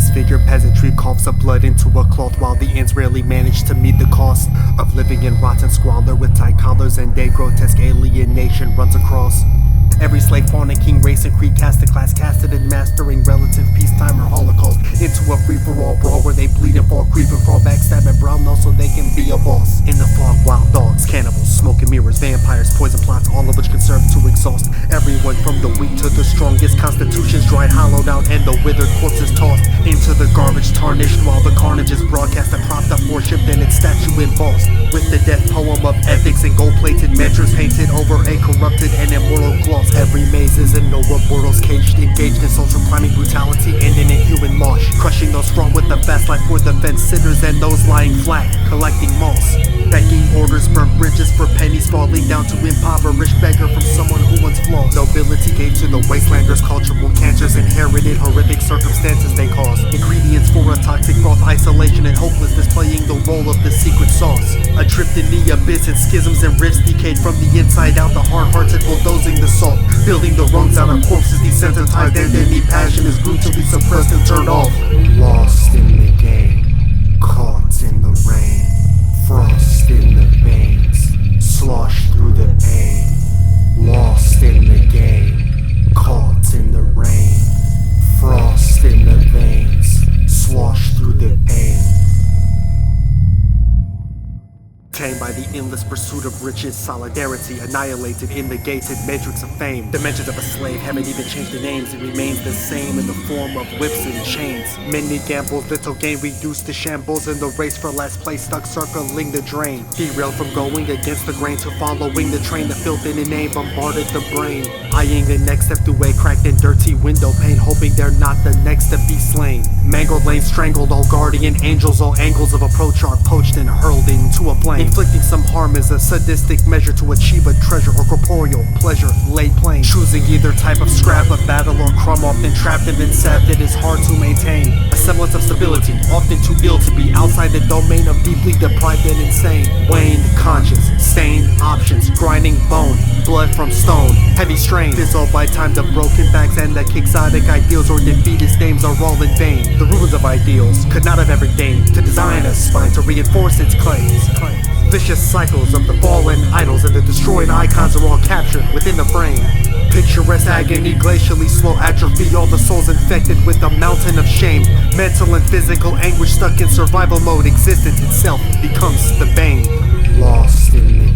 disfigured peasantry coughs up blood into a cloth, while the ants rarely manage to meet the cost of living in rotten squalor with tight collars, and a grotesque alienation runs across every slave fawning king, race and creed, caste to class, casted and mastering relative peacetime or holocaust into a free-for-all brawl where they bleed and fall, creep and crawl, backstab and brawl so they can be a boss. In the fog, wild dogs, cannibals, smoke and mirrors, vampires, poison plots, all of which can serve to exhaust everyone from the weak to the strongest. Constitutions dried, hollowed out, and the withered corpses tossed into the garbage, tarnished, while the carnage is broadcast and propped up, worshipped, and its statue embossed with the death poem of ethics and gold-plated measures painted over a corrupted and immoral gloss. Every maze is an mortals caged, engaged in social climbing, brutality, and in inhuman mosh, crushing those fraught with the fast life for the fence-sitters and those lying flat, collecting moss, begging orders, burnt bridges for pennies, falling down to impoverished beggar from someone who once flawed. Nobility gave to the wastelanders, cultural cancers, inherited horrific circumstances they caused, ingredients for a toxic broth, isolation and hopelessness playing the role of the secret sauce. Adrift in the abyss and schisms and rifts decayed from the inside out, the hard hearts and bulldozing the salt, building the rungs out of corpses desensitized, and any passion is brutally suppressed and turned off. Lost in the game, caught in the rain, frost in the veins, sloshed through the pain. Lost in the game, caught in the rain, frost in the veins, sloshed through the pain. Tamed by the endless pursuit of riches, solidarity annihilated in the gated matrix of fame. Dimensions of a slave haven't even changed their names, it remains the same in the form of whips and chains. Many gambles, little gain reduced to shambles in the race for last place, stuck circling the drain. Derailed from going against the grain to following the train, the filth in a name bombarded the brain. Eyeing the next step through a cracked and dirty window pane, hoping they're not the next to be slain. Mangled lanes strangled, all guardian angels, all angles of approach are poached and hurled into a flame. Inflicting some harm is a sadistic measure to achieve a treasure or corporeal pleasure laid plain. Choosing either type of scrap of battle or crumb, often trapped and sapped, it is hard to maintain a semblance of stability, often too ill to be outside the domain of deeply deprived and insane. Waned conscience, stained options, grinding bone, blood from stone, heavy strain, fizzled by time. The broken backs and the quixotic ideals or defeatist names are all in vain. The ruins of ideals could not have ever deigned to design a spine to reinforce its claims. Vicious cycles of the fallen idols and the destroyed icons are all captured within the frame. Picturesque agony, glacially slow atrophy, all the souls infected with a mountain of shame. Mental and physical anguish stuck in survival mode, existence itself becomes the bane. Lost in the